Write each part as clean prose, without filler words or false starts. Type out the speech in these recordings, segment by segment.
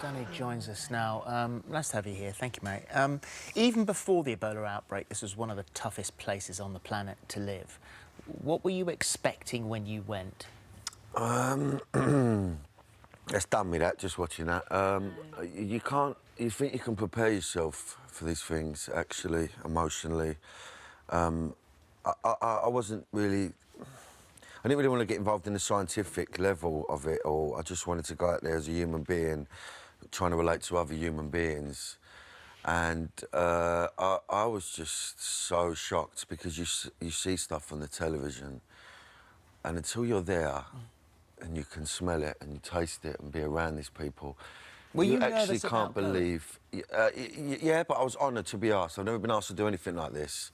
Danny joins us now. Nice to have you here. Thank you, mate. Even before the Ebola outbreak, this was one of the toughest places on the planet to live. What were you expecting when you went? It's done me that, just watching that. You can't... You think you can prepare yourself for these things, actually, emotionally. I wasn't really... I didn't really want to get involved in the scientific level of it all. I just wanted to go out there as a human being, trying to relate to other human beings. And I was just so shocked because you see stuff on the television, and until you're there and you can smell it and you taste it and be around these people, you actually can't believe... Yeah, but I was honoured to be asked. I've never been asked to do anything like this.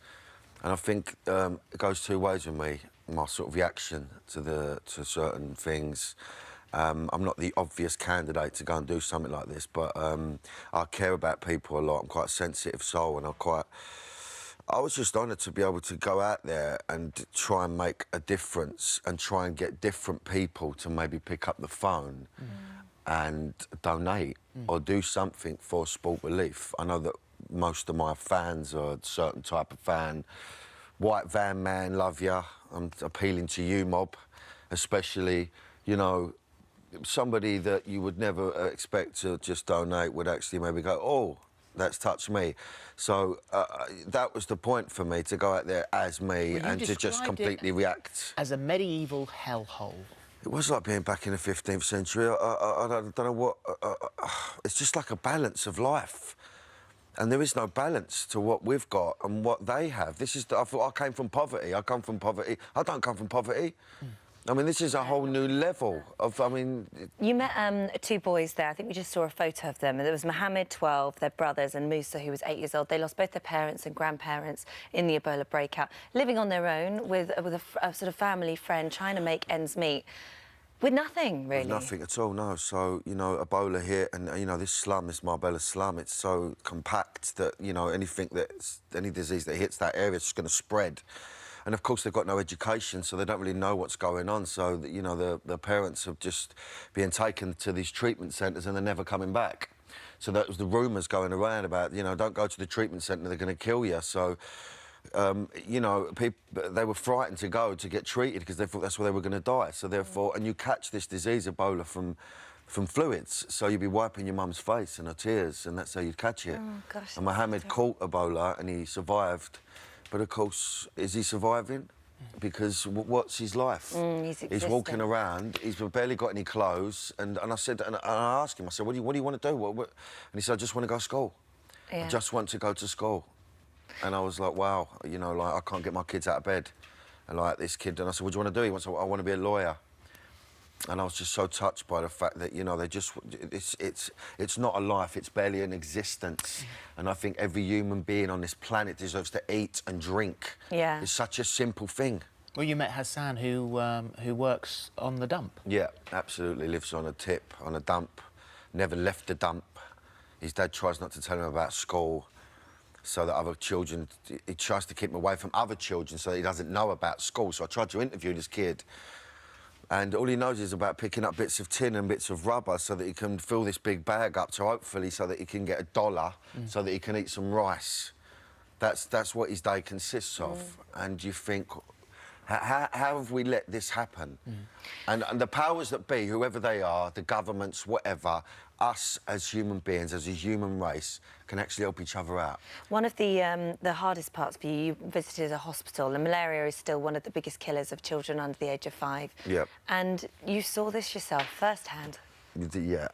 And I think it goes two ways with me, my sort of reaction to certain things. I'm not the obvious candidate to go and do something like this, but I care about people a lot. I'm quite a sensitive soul, and I was just honoured to be able to go out there and try and make a difference and try and get different people to maybe pick up the phone and donate or do something for sport relief. I know that most of my fans are a certain type of fan. White van man, love ya. I'm appealing to you, mob, especially, you know, somebody that you would never expect to just donate would actually maybe go, oh, that's touched me. So that was the point for me, to go out there as me and to just completely react. As a medieval hellhole. It was like being back in the 15th century. I don't know what... it's just like a balance of life. And there is no balance to what we've got and what they have. This is... I thought I came from poverty. I come from poverty. I don't come from poverty. I mean, this is a whole new level of... I mean... You met two boys there. I think we just saw a photo of them. There was Mohammed, 12, their brothers, and Musa, who was 8 years old. They lost both their parents and grandparents in the Ebola breakout, living on their own with a sort of family friend, trying to make ends meet. With nothing, really. With nothing at all, no. So, you know, Ebola hit, and, you know, this slum, this Marbella slum, it's so compact that, you know, any disease that hits that area is just going to spread. And, of course, they've got no education, so they don't really know what's going on. So, you know, the parents are just being taken to these treatment centres and they're never coming back. So that was the rumours going around about, you know, don't go to the treatment centre, they're going to kill you. So... you know, they were frightened to go to get treated because they thought that's where they were going to die. So therefore, and you catch this disease, Ebola, from fluids. So you'd be wiping your mum's face and her tears, and that's how you'd catch it. Oh, gosh. And Mohammed caught Ebola, and he survived. But of course, is he surviving? Because what's his life? He's walking around. He's barely got any clothes. And I said, and I asked him, I said, what do you want to do? And he said, I just want to go to school. Yeah. I just want to go to school. And I was like, wow, you know, like, I can't get my kids out of bed. And like this kid, and I said, what do you want to do? He went, I want to be a lawyer. And I was just so touched by the fact that, you know, it's not a life, it's barely an existence. And I think every human being on this planet deserves to eat and drink. Yeah. It's such a simple thing. Well, you met Hassan, who works on the dump. Yeah, absolutely. Lives on a tip, on a dump. Never left the dump. His dad tries not to tell him about school, so that other children... He tries to keep him away from other children so that he doesn't know about school. So I tried to interview this kid, and all he knows is about picking up bits of tin and bits of rubber so that he can fill this big bag up, so hopefully so that he can get $1 so that he can eat some rice. That's what his day consists of. And you think, how have we let this happen? And the powers that be, whoever they are, the governments, whatever, us as human beings, as a human race, can actually help each other out. One of the hardest parts for you, you visited a hospital, and malaria is still one of the biggest killers of children under the age of 5. Yep. And you saw this yourself firsthand. Yeah.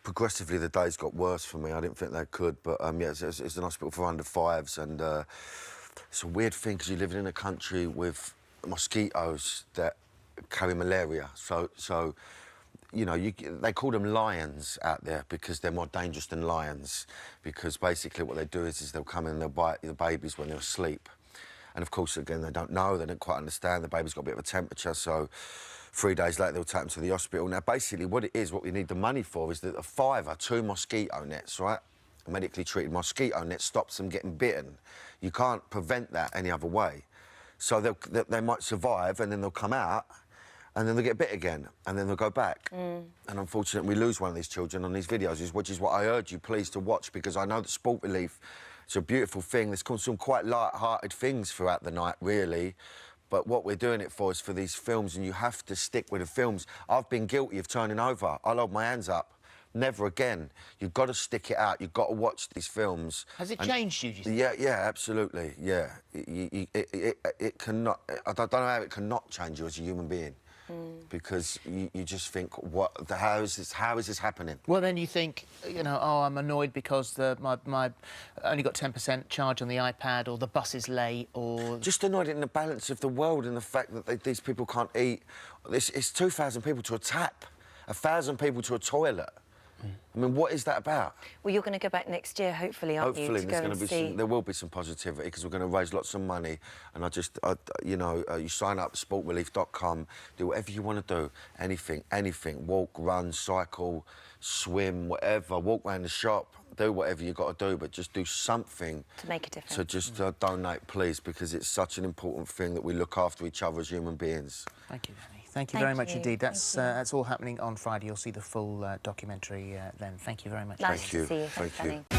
Progressively, the days got worse for me. I didn't think they could, but yeah, it's an hospital for under 5s, and it's a weird thing because you're living in a country with mosquitoes that carry malaria. So you know, they call them lions out there because they're more dangerous than lions, because basically what they do is they'll come in and they'll bite the babies when they're asleep. And of course, again, they don't know, they don't quite understand. The baby's got a bit of a temperature, so 3 days later they'll take them to the hospital. Now, basically what it is, what we need the money for is that a £5 2 mosquito nets, right? A medically treated mosquito net stops them getting bitten. You can't prevent that any other way. So they might survive and then they'll come out, and then they get bit again, and then they'll go back. And unfortunately, we lose one of these children on these videos, which is what I urge you, please, to watch, because I know that Sport Relief, it's a beautiful thing. There's some quite light-hearted things throughout the night, really. But what we're doing it for is for these films, and you have to stick with the films. I've been guilty of turning over. I'll hold my hands up. Never again. You've got to stick it out. You've got to watch these films. Has it changed you, do you think? Yeah, absolutely, yeah. It cannot... I don't know how it cannot change you as a human being. Because you just think, how is this happening? Well, then you think, you know, oh, I'm annoyed because my only got 10% charge on the iPad, or the bus is late, or... Just annoyed in the balance of the world and the fact that these people can't eat. It's 2,000 people to a tap, 1,000 people to a toilet. I mean, what is that about? Well, you're going to go back next year, hopefully, aren't you? Hopefully, To there will be some positivity, because we're going to raise lots of money. And you know, you sign up, sportrelief.com, do whatever you want to do. Anything. Walk, run, cycle, swim, whatever. Walk around the shop, do whatever you got to do, but just do something. To make a difference. To just donate, please, because it's such an important thing that we look after each other as human beings. Thank you, Danny. Thank you very much indeed. That's all happening on Friday. You'll see the full documentary then. Thank you very much. Nice to see you. Thanks, Danny.